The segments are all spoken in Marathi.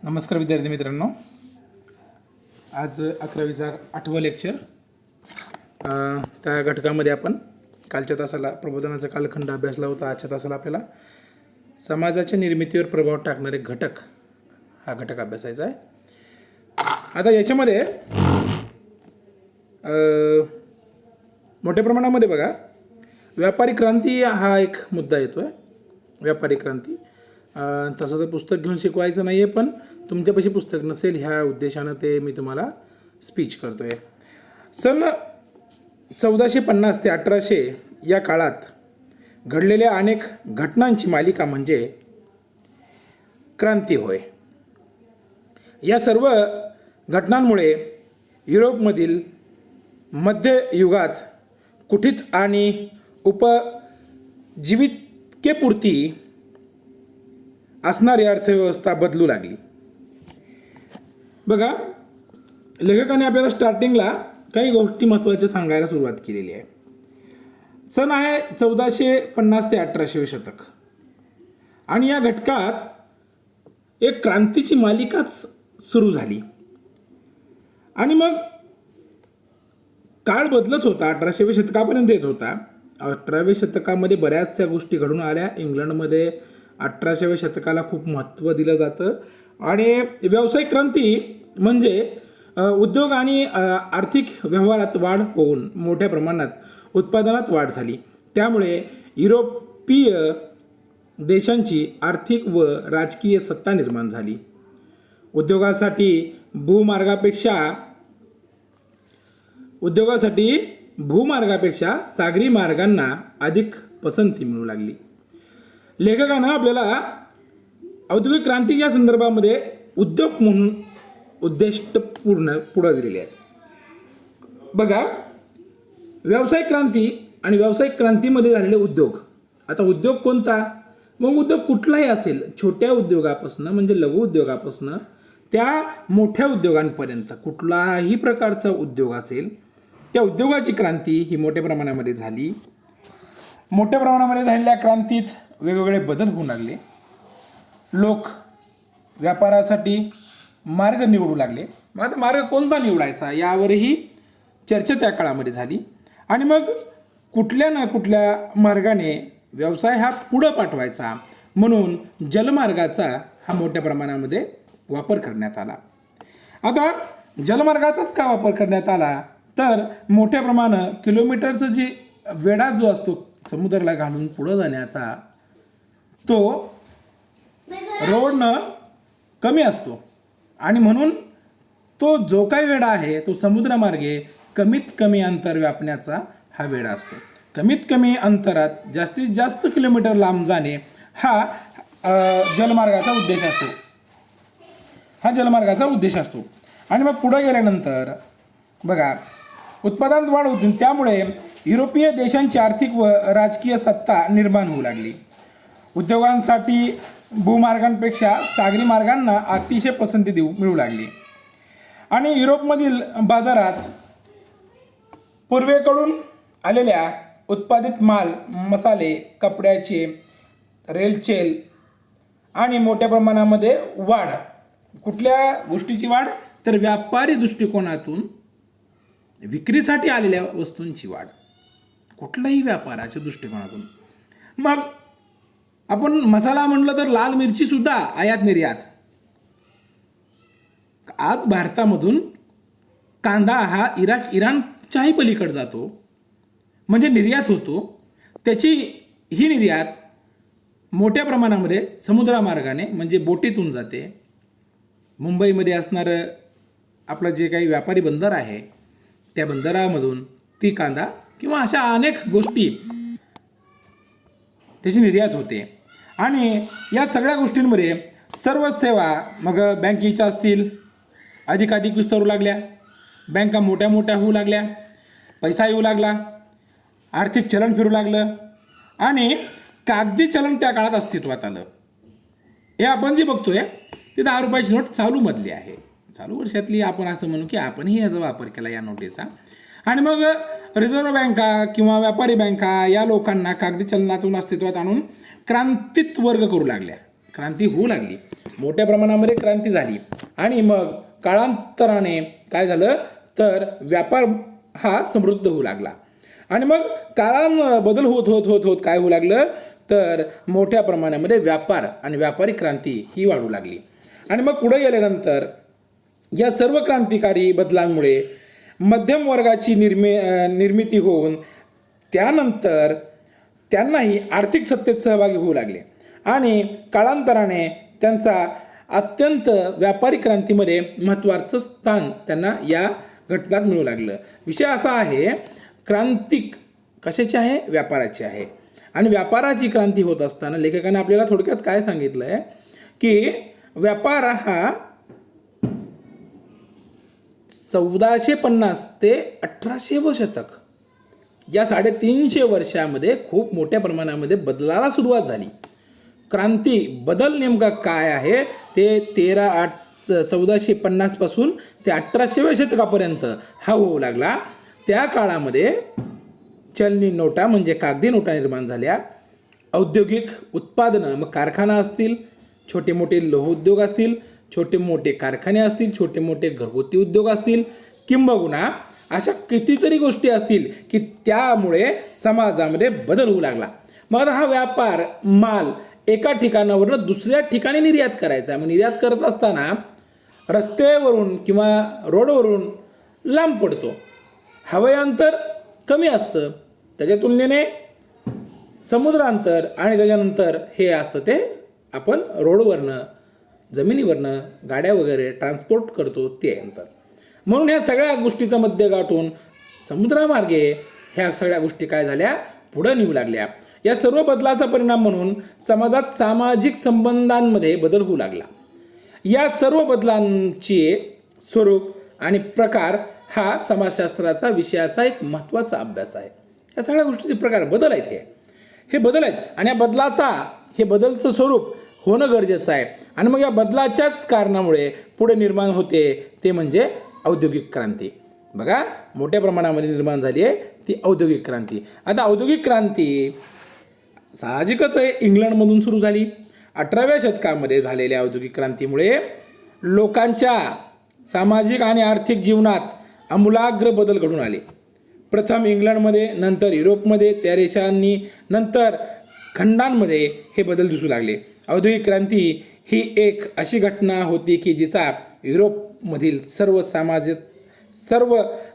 नमस्कार विद्यार्थी मित्रांनो, आज 11वीचा 8वं लेक्चर. त्या घटकामध्ये आपण कालच्या तासाला प्रबोधनाचा कालखंड अभ्यासला होता. आजच्या तासाला आपल्याला समाजाच्या निर्मितीवर प्रभाव टाकणारे घटक हा घटक अभ्यासायचा आहे. आता याच्यामध्ये मोठ्या प्रमाणामध्ये बघा, व्यापारी क्रांती हा एक मुद्दा येतो आहे. व्यापारी क्रांती तसं तर पुस्तक घेऊन शिकवायचं नाही आहे, पण तुमच्यापाशी पुस्तक नसेल ह्या उद्देशानं ते मी तुम्हाला स्पीच करतो आहे. सन 1450 ते 1800 या काळात घडलेल्या अनेक घटनांची मालिका म्हणजे क्रांती होय. या सर्व घटनांमुळे युरोपमधील मध्ययुगात कुठित आणि उपजीविकेपुरती असणारी अर्थव्यवस्था बदलू लागली. बघा, लेखकाने आपल्याला स्टार्टिंगला काही गोष्टी महत्त्वाच्या सांगायला सुरुवात केलेली आहे. सन आहे 1450 ते 1800 शतक, आणि या घटकात एक क्रांतीची मालिकाच सुरू झाली. आणि मग काळ बदलत होता, 1800व्या शतकापर्यंत येत होता. 18व्या शतकामध्ये बऱ्याचशा गोष्टी घडून आल्या. इंग्लंडमध्ये 1800व्या शतकाला खूप महत्त्व दिलं जातं. आणि व्यावसायिक क्रांती म्हणजे उद्योग आणि आर्थिक व्यवहारात वाढ होऊन मोठ्या प्रमाणात उत्पादनात वाढ झाली. त्यामुळे युरोपीय देशांची आर्थिक व राजकीय सत्ता निर्माण झाली. उद्योगासाठी भूमार्गापेक्षा सागरी मार्गांना अधिक पसंती मिळू लागली. लेखकानं आपल्याला औद्योगिक क्रांती या संदर्भामध्ये उद्योग म्हणून उद्दिष्ट पुढे दिलेले आहेत. बघा, व्यावसायिक क्रांती आणि व्यावसायिक क्रांतीमध्ये झालेले उद्योग. आता उद्योग कोणता? मग उद्योग कुठलाही असेल, छोट्या उद्योगापासून म्हणजे लघु उद्योगापासून त्या मोठ्या उद्योगांपर्यंत कुठलाही प्रकारचा उद्योग असेल, त्या उद्योगाची क्रांती ही मोठ्या प्रमाणामध्ये झाली. मोठ्या प्रमाणामध्ये झालेल्या क्रांतीत वेगवेगळे बदल होऊ लागले. लोक व्यापारासाठी मार्ग निवडू लागले. मग आता मार्ग कोणता निवडायचा यावरही चर्चा त्या काळामध्ये झाली. आणि मग कुठल्या ना कुठल्या मार्गाने व्यवसाय हा पुढं पाठवायचा म्हणून जलमार्गाचा हा मोठ्या प्रमाणामध्ये वापर करण्यात आला. आता जलमार्गाचाच का वापर करण्यात आला तर मोठ्या प्रमाणात किलोमीटरचं जी वेढा जो असतो समुद्राला घालून पुढं जाण्याचा, तो रोडनं कमी असतो. आणि म्हणून तो जो काही वेढा आहे तो समुद्रमार्गे कमीत कमी अंतर व्यापण्याचा हा वेढा असतो. कमीत कमी अंतरात जास्तीत जास्त किलोमीटर लांब जाणे हा जलमार्गाचा उद्देश असतो. आणि मग पुढे गेल्यानंतर बघा, उत्पादनात वाढ होती. त्यामुळे युरोपीय देशांची आर्थिक व राजकीय सत्ता निर्माण होऊ लागली. उद्योगांसाठी भूमार्गांपेक्षा सागरी मार्गांना अतिशय पसंती मिळू लागली. आणि युरोपमधील बाजारात पूर्वेकडून आलेल्या उत्पादित माल, मसाले, कपड्याचे, रेलचेल आणि मोठ्या प्रमाणामध्ये वाढ. कुठल्या गोष्टीची वाढ तर व्यापारी दृष्टिकोनातून विक्रीसाठी आलेल्या वस्तूंची वाढ, कुठल्याही व्यापाराच्या दृष्टिकोनातून. मग आपण मसाला म्हणलं तर लाल मिरची सुद्धा आयात निर्यात. आज भारतामधून कांदा हा इराणच्याही पलीकडे जातो, म्हणजे निर्यात होतो. त्याची ही निर्यात मोठ्या प्रमाणामध्ये समुद्रमार्गाने म्हणजे बोटीतून जाते. मुंबईमध्ये असणारं आपलं जे काही व्यापारी बंदर आहे त्या बंदरामधून ती कांदा किंवा अशा अनेक गोष्टी त्याची निर्यात होते. आणि या सगळ्या गोष्टींमध्ये सर्व सेवा मग बँकेच्या असतील अधिकाधिक विस्तारू लागल्या. बँका मोठ्या मोठ्या होऊ लागल्या, पैसा येऊ लागला, आर्थिक चलन फिरू लागलं आणि कागदी चलन त्या काळात अस्तित्वात आलं. हे आपण जे बघतोय ते 10 रुपयाची नोट चालूमधली आहे. चालू वर्षातली आपण असं म्हणू की आपणही याचा वापर केला या नोटेचा. आणि मग रिझर्व्ह बँका किंवा व्यापारी बँका या लोकांना कागदी चलनातून अस्तित्वात आणून क्रांतीत वर्ग करू लागल्या. क्रांती होऊ लागली, मोठ्या प्रमाणामध्ये क्रांती झाली. आणि मग काळांतराने काय झालं तर व्यापार हा समृद्ध होऊ लागला. आणि मग बदल होत होत होत होत काय होऊ लागलं तर मोठ्या प्रमाणामध्ये व्यापार आणि व्यापारी क्रांती ही वाढू लागली. आणि मग पुढे गेल्यानंतर या सर्व क्रांतिकारी बदलांमुळे मध्यम वर्गाची निर्मिती होऊन त्यानंतर त्यांनाही आर्थिक सत्तेत सहभागी होऊ लागले. आणि काळांतराने त्यांचा अत्यंत व्यापारी क्रांतीमध्ये महत्त्वाचं स्थान त्यांना या घटनात मिळू लागलं. विषय असा आहे, क्रांतिक कशाची आहे? व्यापाराची आहे. आणि व्यापाराची क्रांती होत असताना लेखकाने आपल्याला थोडक्यात काय सांगितलं आहे की व्यापार हा 1450 ते 1800 शतक या 350 वर्षामध्ये खूप मोठ्या प्रमाणामध्ये बदलाला सुरुवात झाली. क्रांती बदल नेमका काय आहे ते 1450 पासून ते 1800व्या शतकापर्यंत हा होऊ लागला. त्या काळामध्ये चलनी नोटा म्हणजे कागदी नोटा निर्माण झाल्या. औद्योगिक उत्पादनं, मग कारखाना असतील, छोटे मोठे लोहउद्योग असतील, छोटे मोठे कारखाने असतील, छोटे मोठे घरगुती उद्योग असतील, किंबहुना अशा कितीतरी गोष्टी असतील की त्यामुळे समाजामध्ये बदल होऊ लागला. मग हा व्यापार माल एका ठिकाणावरून दुसऱ्या ठिकाणी निर्यात करायचा. मग निर्यात करत असताना रस्त्यावरून किंवा रोडवरून लांब पडतो, हवाई कमी असतं, त्याच्या तुलनेने समुद्रांतर आणि त्याच्यानंतर हे असतं ते आपण रोडवरनं जमिनीवरनं गाड्या वगैरे ट्रान्सपोर्ट करतो ते अंतर. म्हणून ह्या सगळ्या गोष्टीचा मध्य गाठून समुद्रामार्गे ह्या सगळ्या गोष्टी काय झाल्या पुढं निघू लागल्या. या सर्व बदलाचा परिणाम म्हणून समाजात सामाजिक संबंधांमध्ये बदल होऊ लागला. या सर्व बदलांचे स्वरूप आणि प्रकार हा समाजशास्त्राचा विषयाचा एक महत्त्वाचा अभ्यास आहे. या सगळ्या गोष्टीचे प्रकार बदल आहेत, हे बदल आहेत. आणि या बदलचं स्वरूप होणं गरजेचं आहे. आणि मग या बदलाच्याच कारणामुळे पुढे निर्माण होते ते म्हणजे औद्योगिक क्रांती. बघा, मोठ्या प्रमाणामध्ये निर्माण झाली आहे ती औद्योगिक क्रांती. आता औद्योगिक क्रांती साहजिकच आहे इंग्लंडमधून सुरू झाली. 18व्या शतकामध्ये झालेल्या औद्योगिक क्रांतीमुळे लोकांच्या सामाजिक आणि आर्थिक जीवनात आमूलाग्र बदल घडून आले. प्रथम इंग्लंडमध्ये, नंतर युरोपमध्ये, त्या देशांनी नंतर खंडांमध्ये हे बदल दिसू लागले. औद्योगिक क्रांती ही एक अशी घटना होती की जिचा युरोपमधील सर्व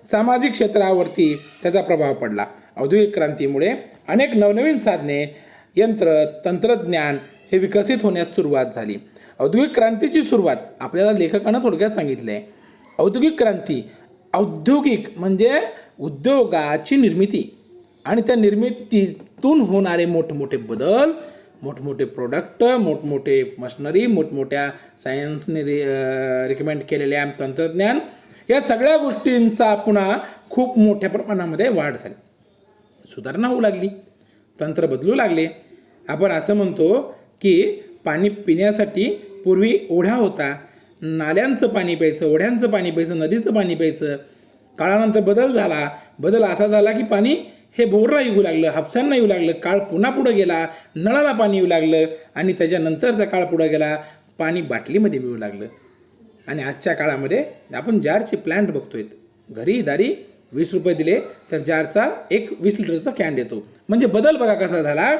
सामाजिक क्षेत्रावरती त्याचा प्रभाव पडला. औद्योगिक क्रांतीमुळे अनेक नवनवीन साधने, यंत्र, तंत्रज्ञान हे विकसित होण्यास सुरुवात झाली. औद्योगिक क्रांतीची सुरुवात आपल्याला लेखकानं थोडक्यात सांगितलं आहे. औद्योगिक क्रांती, औद्योगिक म्हणजे उद्योगाची निर्मिती आणि त्या निर्मितीतून होणारे मोठमोठे बदल, मोठमोठे प्रोडक्ट, मोठमोठे मशिनरी, मोठमोठ्या सायन्सने रिकमेंड केलेल्या तंत्रज्ञान, या सगळ्या गोष्टींचा पुन्हा खूप मोठ्या प्रमाणामध्ये वाढ झाली, सुधारणा होऊ लागली, तंत्र बदलू लागले. आपण असं म्हणतो की पाणी पिण्यासाठी पूर्वी ओढा होता, नाल्यांचं पाणी प्यायचं, ओढ्यांचं पाणी प्यायचं, नदीचं पाणी प्यायचं. काळानंतर बदल असा झाला की पाणी हे बोरला येऊ लागलं, हापसांना येऊ लागलं. काळ पुन्हा पुढं गेला, नळाला पाणी येऊ लागलं आणि त्याच्यानंतरचा काळ पुढं गेला, पाणी बाटलीमध्ये मिळू लागलं. आणि आजच्या काळामध्ये आपण जारचे प्लॅन्ट बघतोय, घरी दारी 20 रुपये दिले तर जारचा एक 20 लिटरचा कॅन देतो. म्हणजे बदल बघा कसा झाला.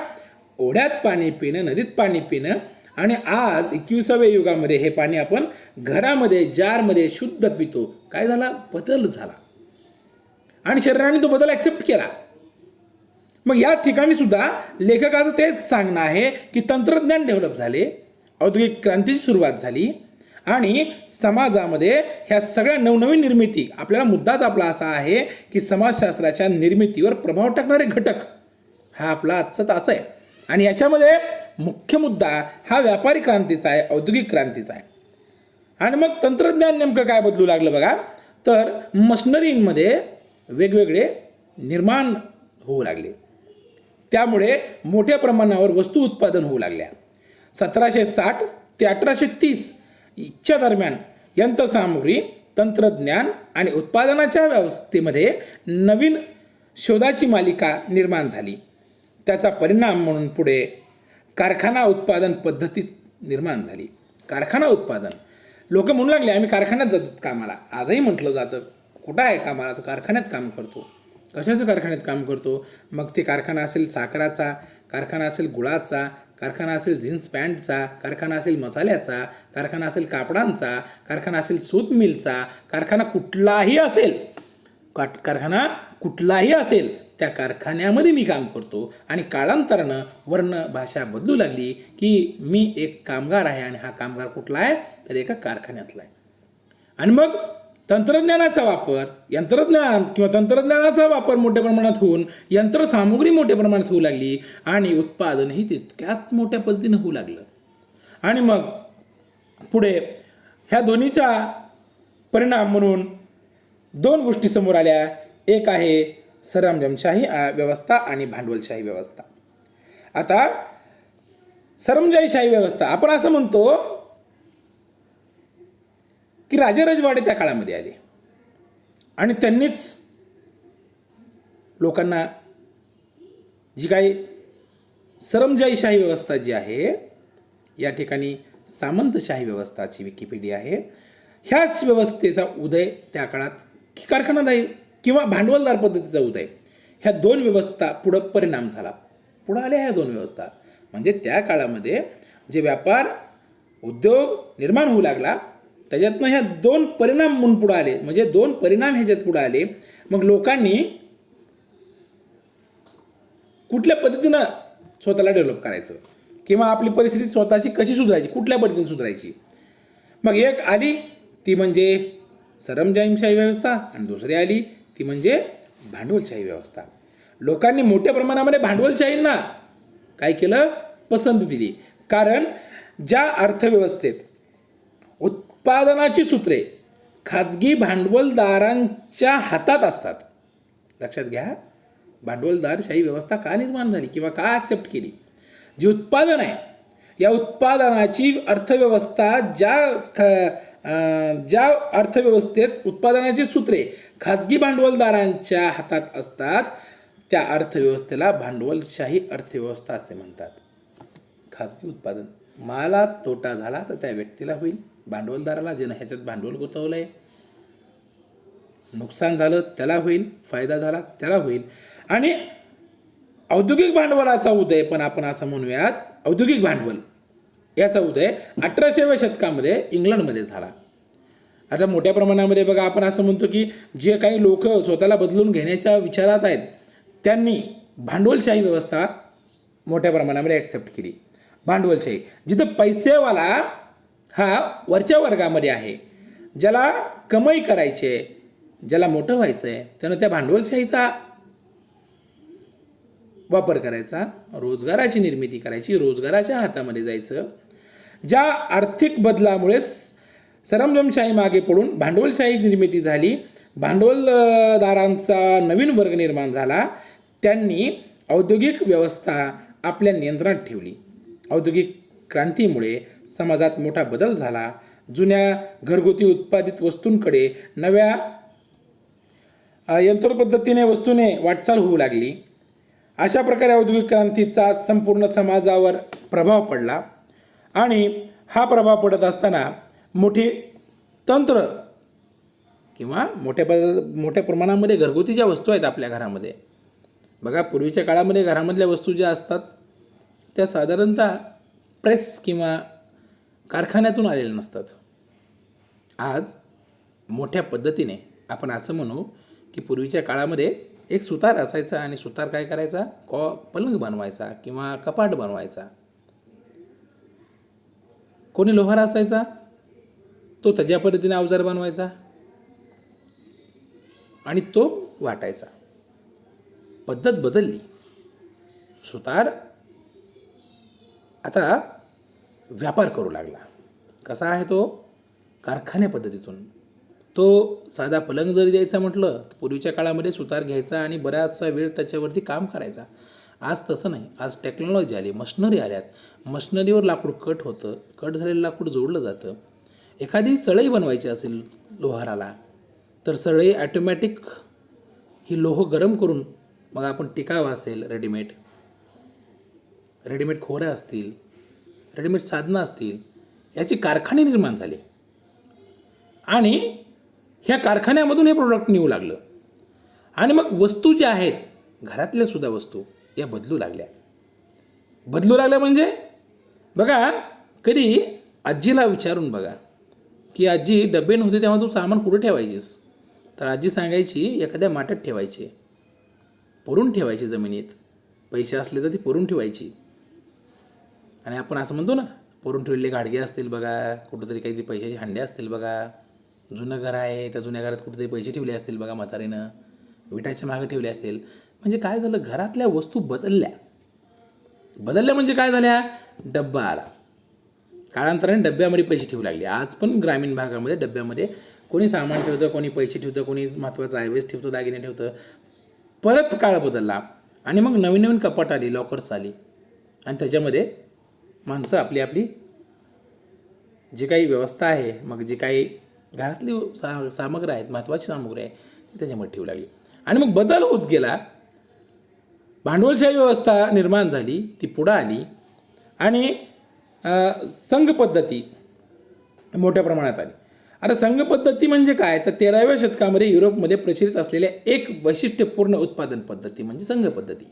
ओढ्यात पाणी पिणं, नदीत पाणी पिणं, आणि आज 21व्या युगामध्ये हे पाणी आपण घरामध्ये जारमध्ये शुद्ध पितो. काय झाला? बदल झाला आणि शरीराने तो बदल ॲक्सेप्ट केला. मग या ठिकाणी सुद्धा लेखकाचं तेच सांगणं आहे की तंत्रज्ञान डेव्हलप झाले, औद्योगिक क्रांतीची सुरुवात झाली आणि समाजामध्ये ह्या सगळ्या नवनवीन निर्मिती. आपल्याला मुद्दाच आपला असा आहे की समाजशास्त्राच्या निर्मितीवर प्रभाव टाकणारे घटक हा आपला आजचा तास आहे. आणि याच्यामध्ये मुख्य मुद्दा हा व्यापारी क्रांतीचा आहे, औद्योगिक क्रांतीचा आहे. आणि मग तंत्रज्ञान नेमकं काय बदलू लागलं बघा, तर मशिनरींमध्ये वेगवेगळे निर्माण होऊ लागले, त्यामुळे मोठ्या प्रमाणावर वस्तू उत्पादन होऊ लागल्या. 1760 ते 1830 च्या दरम्यान यंत्रसामुग्री, तंत्रज्ञान आणि उत्पादनाच्या व्यवस्थेमध्ये नवीन शोधाची मालिका निर्माण झाली. त्याचा परिणाम म्हणून पुढे कारखाना उत्पादन पद्धतीत निर्माण झाली. कारखाना उत्पादन. लोक म्हणू लागले आम्ही कारखान्यात जातात कामाला. आजही म्हटलं जातं कुठं आहे कामाला, तर कारखान्यात काम करतो. कशाचं कारखान्यात काम करतो? मग ते कारखाना असेल साखराचा, कारखाना असेल गुळाचा, कारखाना असेल जीन्स पॅन्टचा, कारखाना असेल मसाल्याचा, कारखाना असेल कापडांचा, कारखाना असेल सूत मिलचा, कारखाना कुठलाही असेल, कारखाना कुठलाही असेल त्या कारखान्यामध्ये मी काम करतो. आणि कालांतरानं वर्ण भाषा बदलू लागली की मी एक कामगार आहे आणि हा कामगार कुठला आहे तर एका कारखान्यातला आहे. आणि मग तंत्रज्ञानाचा वापर, यंत्रज्ञान किंवा तंत्रज्ञानाचा वापर मोठ्या प्रमाणात होऊन यंत्रसामुग्री मोठ्या प्रमाणात होऊ लागली आणि उत्पादनही तितक्याच मोठ्या पद्धतीनं होऊ लागलं. आणि मग पुढे ह्या दोन्हीचा परिणाम म्हणून दोन गोष्टी समोर आल्या. एक आहे सरंजामशाही व्यवस्था आणि भांडवलशाही व्यवस्था. आता सरंजामशाही व्यवस्था आपण असं म्हणतो की राजेरजवाडे त्या काळामध्ये आले आणि त्यांनीच लोकांना जी काही सरंजामशाही व्यवस्था जी आहे, या ठिकाणी सामंतशाही व्यवस्थाची विकिपीडिया आहे. ह्याच व्यवस्थेचा उदय त्या काळात कारखानादारी किंवा भांडवलदार पद्धतीचा उदय, ह्या दोन व्यवस्था पुढं परिणाम झाला. पुढं आल्या ह्या दोन व्यवस्था. म्हणजे त्या काळामध्ये जे व्यापार उद्योग निर्माण होऊ लागला त्याच्यातनं ह्या दोन परिणाम म्हणून पुढे आले. म्हणजे दोन परिणाम ह्याच्यात पुढे आले. मग लोकांनी कुठल्या पद्धतीनं स्वतःला डेव्हलप करायचं किंवा आपली परिस्थिती स्वतःची कशी सुधारायची, कुठल्या पद्धतीने सुधारायची. मग एक आली ती म्हणजे सरंजामशाही व्यवस्था आणि दुसरी आली ती म्हणजे भांडवलशाही व्यवस्था. लोकांनी मोठ्या प्रमाणामध्ये भांडवलशाहींना काय केलं, पसंती दिली. कारण ज्या अर्थव्यवस्थेत उत्पादनाची सूत्रे खाजगी भांडवलदारांच्या हातात असतात, लक्षात घ्या भांडवलदारशाही व्यवस्था का निर्माण झाली किंवा का ॲक्सेप्ट केली. जी उत्पादन आहे या उत्पादनाची अर्थव्यवस्था ज्या अर्थव्यवस्थेत उत्पादनाची सूत्रे खाजगी भांडवलदारांच्या हातात असतात त्या अर्थव्यवस्थेला भांडवलशाही अर्थव्यवस्था असे म्हणतात. खाजगी उत्पादन, मला तोटा झाला तर त्या व्यक्तीला होईल, भांडवलदाराला ज्यानं ह्याच्यात भांडवल गुंतवलं आहे नुकसान झालं त्याला होईल, फायदा झाला त्याला होईल. आणि औद्योगिक भांडवलाचा उदय पण आपण असं म्हणूयात, औद्योगिक भांडवल याचा उदय 1800व्या शतकामध्ये इंग्लंडमध्ये झाला. आता मोठ्या प्रमाणामध्ये बघा आपण असं म्हणतो की जे काही लोक स्वतःला बदलून घेण्याच्या विचारात आहेत त्यांनी भांडवलशाही व्यवस्था मोठ्या प्रमाणामध्ये ॲक्सेप्ट केली. भांडवलशाही जिथं पैसेवाला हा वरच्या वर्गामध्ये आहे, ज्याला कमाई करायची आहे, ज्याला मोठं व्हायचं आहे त्यानं त्या भांडवलशाहीचा वापर करायचा, रोजगाराची निर्मिती करायची, रोजगाराच्या हातामध्ये जायचं. ज्या आर्थिक बदलामुळे सरंजामशाही मागे पडून भांडवलशाही निर्मिती झाली, भांडवलदारांचा नवीन वर्ग निर्माण झाला, त्यांनी औद्योगिक व्यवस्था आपल्या नियंत्रणात ठेवली. औद्योगिक क्रांतीमुळे समाजात मोठा बदल झाला. जुन्या घरगुती उत्पादित वस्तूंकडे नव्या यंत्रपद्धतीने वस्तूने वाटचाल होऊ लागली. अशा प्रकारे औद्योगिक क्रांतीचा संपूर्ण समाजावर प्रभाव पडला आणि हा प्रभाव पडत असताना मोठी तंत्र किंवा मोठ्या प्रमाणामध्ये घरगुती ज्या वस्तू आहेत आपल्या घरामध्ये, बघा पूर्वीच्या काळामध्ये घरामधल्या वस्तू ज्या असतात त्या साधारणतः प्रेस किंवा कारखान्यातून आलेल्या नसतात. आज मोठ्या पद्धतीने आपण असं म्हणू की पूर्वीच्या काळामध्ये एक सुतार असायचा आणि सुतार काय करायचा, पलंग बनवायचा किंवा कपाट बनवायचा. कोणी लोहार असायचा तो त्याच्या पद्धतीने अवजार बनवायचा आणि तो वाटायचा. पद्धत बदलली. सुतार आता व्यापार करू लागला. कसा आहे तो, कारखान्या पद्धतीतून. तो साधा पलंग जरी द्यायचा म्हटलं तर पूर्वीच्या काळामध्ये सुतार घ्यायचा आणि बराचसा वेळ त्याच्यावरती काम करायचा. आज तसं नाही. आज टेक्नॉलॉजी आली, मशनरी आल्यात. मशनरीवर लाकूड कट होतं, कट झालेलं लाकूड जोडलं जातं. एखादी सळई बनवायची असेल लोहाराला तर सळई ॲटोमॅटिक ही लोह गरम करून मग आपण टिकाव असेल रेडीमेड खोऱ्या असतील, रेडीमेड साधनं असतील, याचे कारखाने निर्माण झाले आणि ह्या कारखान्यामधून हे प्रोडक्ट निघू लागलं. आणि मग वस्तू ज्या आहेत, घरातल्या सुद्धा वस्तू या बदलू लागल्या म्हणजे बघा, कधी आजीला विचारून बघा की आजी, डबे नव्हते तेव्हा तू सामान कुठे ठेवायचीस? तर आजी सांगायची, एखाद्या माठात ठेवायचे, पुरून ठेवायची जमिनीत. पैसे असले तर ती पुरून ठेवायची. आणि आपण असं म्हणतो ना, पुरून ठेवलेले गाडगे असतील बघा, कुठंतरी काही पैशाचे हांडे असतील बघा, जुनं घर आहे त्या जुन्या घरात कुठेतरी पैसे ठेवले असतील बघा म्हातारीनं, विटाच्या मागं ठेवले असेल. म्हणजे काय झालं, घरातल्या वस्तू बदलल्या म्हणजे काय झाल्या, डब्बा आला. काळांतराने डब्यामध्ये पैसे ठेवू लागले. आज पण ग्रामीण भागामध्ये डब्यामध्ये कोणी सामान ठेवतं, कोणी पैसे ठेवतं, कोणी महत्त्वाचं आयवेस ठेवतं, दागिने ठेवतं. परत काळ बदलला आणि मग नवीन कपाट आली, लॉकर्स आली आणि त्याच्यामध्ये माणसं आपली आपली जी काही व्यवस्था आहे, मग जी काही घरातली सामग्री आहेत, महत्त्वाची सामग्री आहे, ती त्याच्यामध्ये ठेवू लागली. आणि मग बदल होत गेला, भांडवलशाही व्यवस्था निर्माण झाली, ती पुढं आली आणि संघ पद्धती मोठ्या प्रमाणात आली. आता संघ पद्धती म्हणजे काय, तर 13व्या शतकामध्ये युरोपमध्ये प्रचलित असलेल्या एक वैशिष्ट्यपूर्ण उत्पादन पद्धती म्हणजे संघ पद्धती.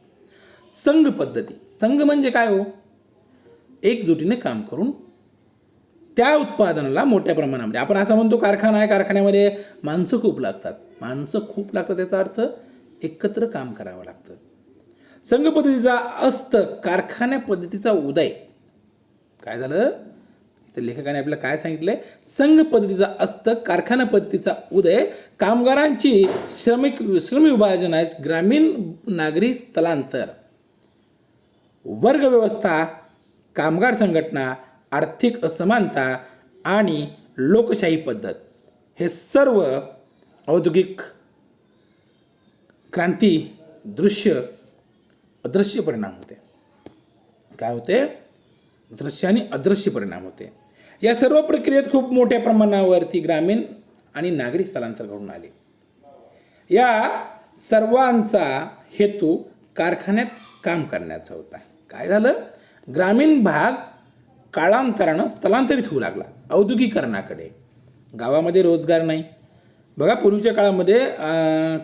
संघ म्हणजे काय हो, एकजुटीने काम करून त्या उत्पादनाला मोठ्या प्रमाणामध्ये, आपण असं म्हणतो कारखाना आहे, कारखान्यामध्ये माणसं खूप लागतात, याचा अर्थ एकत्र काम करावं लागतं. संघ पद्धतीचा अस्त कारखान्या पद्धतीचा उदय. काय झालं, तर लेखकाने आपल्याला काय सांगितलंय, संघ पद्धतीचा अस्त कारखाना पद्धतीचा उदय, कामगारांची श्रम विभाजन, ग्रामीण नागरी स्थलांतर, वर्ग व्यवस्था, कामगार संघटना, आर्थिक असमानता आणि लोकशाही पद्धत, हे सर्व औद्योगिक क्रांती अदृश्य परिणाम होते. काय होते, दृश्य आणि अदृश्य परिणाम होते. या सर्व प्रक्रियेत खूप मोठ्या प्रमाणावरती ग्रामीण आणि नागरी स्थलांतर घडून आले. या सर्वांचा हेतू कारखान्यात काम करण्याचा होता. काय झालं, ग्रामीण भाग काळांतरानं स्थलांतरित होऊ लागला औद्योगिकरणाकडे. गावामध्ये रोजगार नाही. बघा, पूर्वीच्या काळामध्ये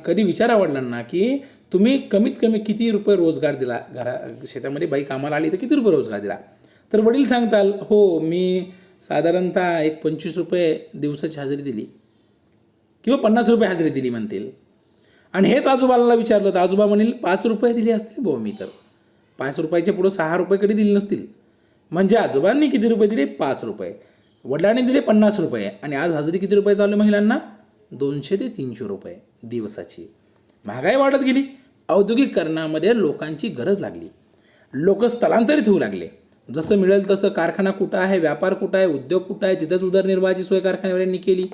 कधी विचारा वडिलांना की तुम्ही कमीत कमी किती रुपये रोजगार दिला, शेतामध्ये बाई कामाला आली तर किती रुपये रोजगार दिला, तर वडील सांगताल, हो मी साधारणतः एक 25 रुपये दिवसाची हजेरी दिली किंवा 50 रुपये हजेरी दिली म्हणतील. आणि हेच आजोबाला विचारलं तर आजोबा म्हणेल 5 रुपये दिले असतील भाऊ, मी तर 5 रुपयाच्या पुढं 6 रुपये कधी दिले नसतील. म्हणजे आजोबांनी किती रुपये दिले, 5 रुपये, वडिलांनी दिले 50 रुपये. आणि आज हजेरी किती रुपये चालू आहे महिलांना, 200 ते 300 रुपये दिवसाची. महागाई वाढत गेली, औद्योगिकरणामध्ये लोकांची गरज लागली, लोक स्थलांतरित होऊ लागले. जसं मिळेल तसं कारखाना कुठं आहे, व्यापार कुठं आहे, उद्योग कुठं आहे, तिथंच उदरनिर्वाहाची सोय कारखान्यावाल्यांनी केली.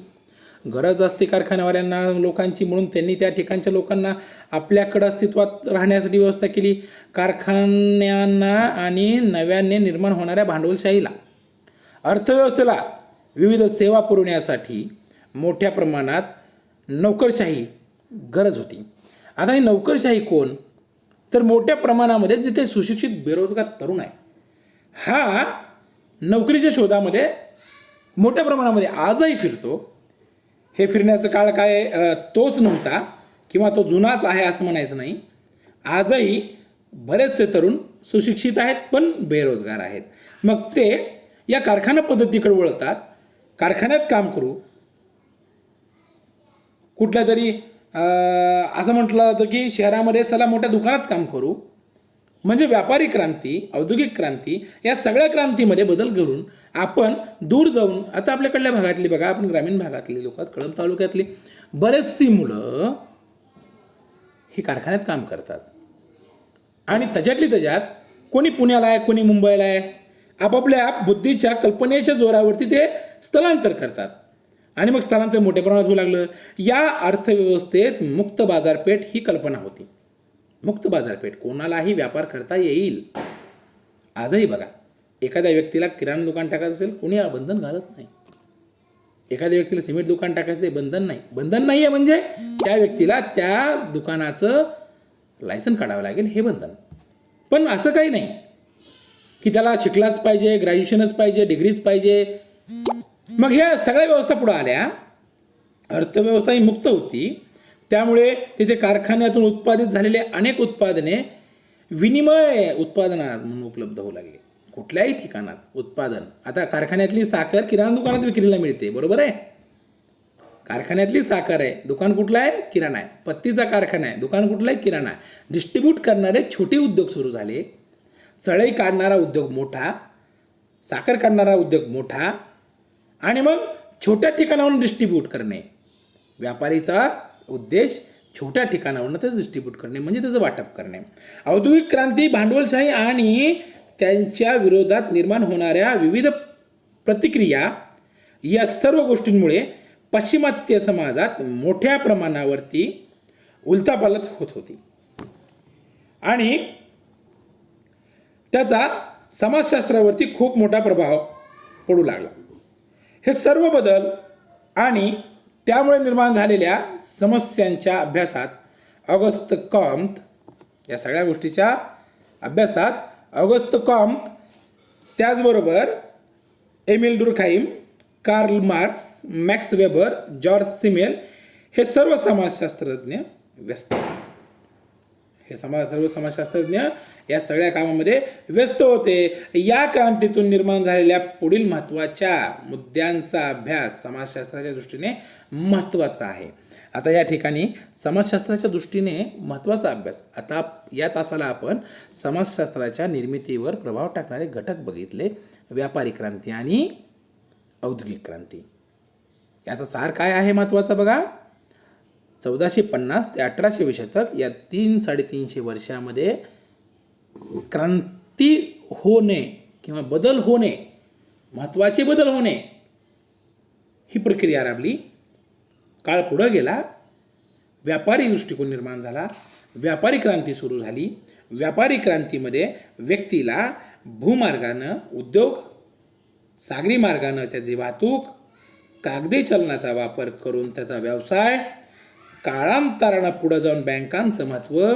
गरज असते कारखान्यावाल्यांना लोकांची, म्हणून त्यांनी त्या ठिकाणच्या लोकांना आपल्याकडं अस्तित्वात राहण्यासाठी व्यवस्था केली. कारखान्यांना आणि नव्याने निर्माण होणाऱ्या भांडवलशाहीला, अर्थव्यवस्थेला विविध सेवा पुरवण्यासाठी मोठ्या प्रमाणात नोकरशाही गरज होती. आता ही नोकरशाही कोण, तर मोठ्या प्रमाणामध्ये जे काही सुशिक्षित बेरोजगार तरुण आहे, हा नोकरीच्या शोधामध्ये मोठ्या प्रमाणामध्ये आजही फिरतो. हे फिरण्याचं काळ काय तोच नव्हता किंवा तो जुनाच आहे असं म्हणायचं नाही. आजही बरेचसे तरुण सुशिक्षित आहेत पण बेरोजगार आहेत. मग ते या कारखाना पद्धतीकडे वळतात. कारखान्यात काम करू, कुठल्या तरी असं म्हटलं होतं की शहरामध्ये चला मोठ्या दुकानात काम करू. म्हणजे व्यापारी क्रांती, औद्योगिक क्रांती, या सगळ्या क्रांतीमध्ये बदल करून आपण दूर जाऊन, आता आपल्याकडल्या भागातली बघा, आपण ग्रामीण भागातली लोक, कळंब तालुक्यातली बरेचशी मुलं ही कारखान्यात काम करतात. आणि त्याच्यात कोणी पुण्याला आहे, कोणी मुंबईला आहे, आपापल्या बुद्धीच्या कल्पनेच्या जोरावरती ते स्थलांतर करतात. आणि मग स्थलांतर मोठ्या प्रमाणात होऊ लागलं. या अर्थव्यवस्थेत मुक्त बाजारपेठ ही कल्पना होती. मुक्त बाजारपेठ, कोणालाही व्यापार करता येईल. आजही बघा, एखाद्या व्यक्तीला किराणा दुकान टाकायचं असेल, कोणी बंधन घालत नाही. एखाद्या व्यक्तीला सिमेंट दुकान टाकायचं बंधन नाही. बंधन नाही आहे म्हणजे त्या व्यक्तीला त्या दुकानाचं लायसन काढावं लागेल, हे बंधन. पण असं काही नाही की त्याला शिकलाच पाहिजे, ग्रॅज्युएशनच पाहिजे, डिग्रीच पाहिजे. मग ह्या सगळ्या व्यवस्था पुढे आल्या, अर्थव्यवस्था ही मुक्त होती. त्यामुळे तिथे कारखान्यातून उत्पादित झालेले अनेक उत्पादने विनिमय उत्पादनात म्हणून उपलब्ध होऊ लागले. कुठल्याही ठिकाणात उत्पादन, आता कारखान्यातली साखर किराणा दुकानात विक्रीला मिळते, बरोबर आहे. कारखान्यातली साखर आहे, दुकान कुठलं आहे, किराणा आहे. पत्तीचा कारखाना आहे, दुकान कुठलं आहे, किराणा आहे. डिस्ट्रीब्यूट करणारे छोटे उद्योग सुरू झाले. सळई काढणारा उद्योग मोठा, साखर काढणारा उद्योग मोठा, आणि मग छोट्या ठिकाणावरून डिस्ट्रीब्यूट करणे. व्यापारीचा उद्देश छोट्या ठिकाणावरून ते डिस्ट्रीब्यूट करणे म्हणजे त्याचं वाटप करणे. औद्योगिक क्रांती, भांडवलशाही आणि त्यांच्या विरोधात निर्माण होणाऱ्या विविध प्रतिक्रिया या सर्व गोष्टींमुळे पाश्चिमात्य समाजात मोठ्या प्रमाणावरती उलथापालथ होत होती आणि त्याचा समाजशास्त्रावरती खूप मोठा प्रभाव पडू लागला. हे सर्व बदल आणि त्यामुळे निर्माण झालेल्या समस्यांच्या अभ्यासात ऑगस्ट कॉम्त, या सगळ्या गोष्टीच्या अभ्यासात ऑगस्ट कॉम्त, त्याचबरोबर Emile Durkheim, Karl Marx, Max Weber, Georg Simmel हे सर्व समाजशास्त्रज्ञ व्यस्त होते. सर्व समाजशास्त्रज्ञ या सगळ्या कामामध्ये व्यस्त होते. या क्रांतीतून निर्माण झालेल्या पुढील महत्त्वाच्या मुद्द्यांचा अभ्यास समाजशास्त्राच्या दृष्टीने महत्त्वाचा आहे. आता या ठिकाणी समाजशास्त्राच्या दृष्टीने महत्त्वाचा अभ्यास, आता या तासाला आपण समाजशास्त्राच्या निर्मितीवर प्रभाव टाकणारे घटक बघितले, व्यापारी क्रांती आणि औद्योगिक क्रांती. याचा सार काय आहे महत्त्वाचा बघा. 1450 ते 1800 शतक या 3-350 वर्षामध्ये क्रांती होणे किंवा बदल होणे, महत्त्वाचे बदल होणे, ही प्रक्रिया राबली. काळ पुढे गेला, व्यापारी दृष्टिकोन निर्माण झाला, व्यापारी क्रांती सुरू झाली. व्यापारी क्रांतीमध्ये व्यक्तीला भूमार्गानं उद्योग, सागरी मार्गानं त्याची वाहतूक, कागदी चलनाचा वापर करून त्याचा व्यवसाय, काळांतरानं पुढे जाऊन बँकांचं महत्त्व,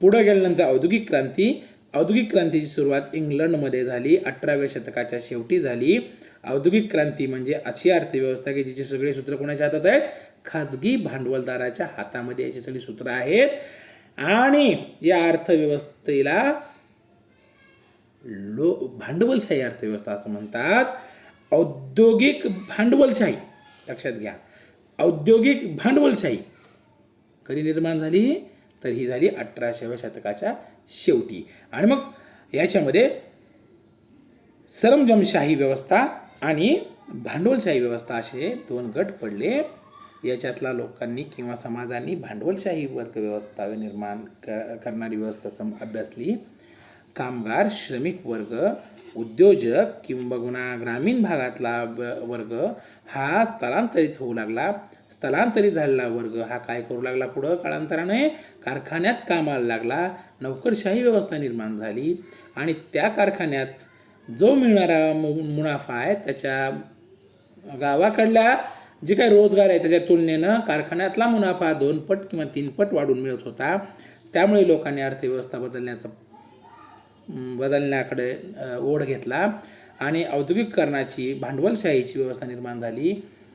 पुढे गेल्यानंतर औद्योगिक क्रांती. औद्योगिक क्रांतीची सुरुवात इंग्लंडमध्ये झाली, 18व्या शतकाच्या शेवटी झाली. औद्योगिक क्रांती म्हणजे अशी अर्थव्यवस्था की जिची सगळे सूत्र कोणाच्या हातात आहेत, खाजगी भांडवलदाराच्या हातामध्ये याची सगळी सूत्र आहेत. आणि या अर्थव्यवस्थेला भांडवलशाही अर्थव्यवस्था असं म्हणतात. औद्योगिक भांडवलशाही, लक्षात घ्या, औद्योगिक भांडवलशाही कधी निर्माण झाली, तर ही झाली 18व्या शतकाच्या शेवटी. आणि मग याच्यामध्ये सरंजामशाही व्यवस्था आणि भांडवलशाही व्यवस्था असे दोन गट पडले. याच्यातला लोकांनी किंवा समाजांनी भांडवलशाही वर्ग व्यवस्था निर्माण करणारी व्यवस्था अभ्यासली. कामगार, श्रमिक वर्ग, उद्योजक किंबहुना ग्रामीण भागातला वर्ग हा स्थलांतरित होऊ लागला. स्थलांतरित झालेला वर्ग हा काय करू लागला, पुढं काळांतराने कारखान्यात कामाला लागला. नोकरशाही व्यवस्था निर्माण झाली आणि त्या कारखान्यात जो मिळणारा मुनाफा आहे त्याच्या गावाकडल्या जे काही रोजगार आहे त्याच्या तुलनेनं कारखान्यातला मुनाफा 2 पट किंवा 3 पट वाढून मिळत होता. त्यामुळे लोकांनी अर्थव्यवस्था बदलण्याकडे ओढ घेतला आणि औद्योगिकरणाची, भांडवलशाहीची व्यवस्था निर्माण झाली.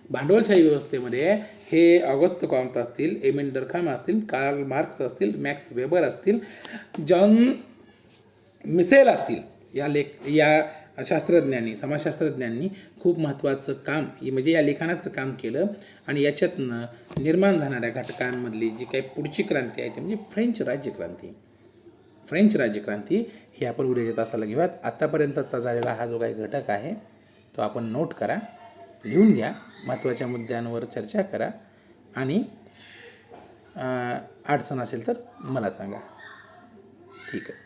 भांडवलशाही व्यवस्थेमध्ये हे ऑगस्ट कॉम्त असतील, एमिल डुर्खाइम असतील, कार्ल मार्क्स असतील, मॅक्स वेबर असतील, जॉन मिसेल असतील, या शास्त्रज्ञांनी, समाजशास्त्रज्ञांनी खूप महत्त्वाचं काम म्हणजे या लेखनाचं काम केलं. आणि याच्यातनं निर्माण जाणाऱ्या घटकांमधली जी काही पुढची क्रांती आहे ती म्हणजे फ्रेंच राज्यक्रांती. फ्रेंच राज्यक्रांती ही आपण उद्याच्या तासाला घेऊयात. आत्तापर्यंतचा झालेला हा जो काही घटक आहे तो आपण नोट करा, लिहून घ्या, महत्त्वाच्या मुद्द्यांवर चर्चा करा आणि अडचण असेल तर मला सांगा. ठीक आहे.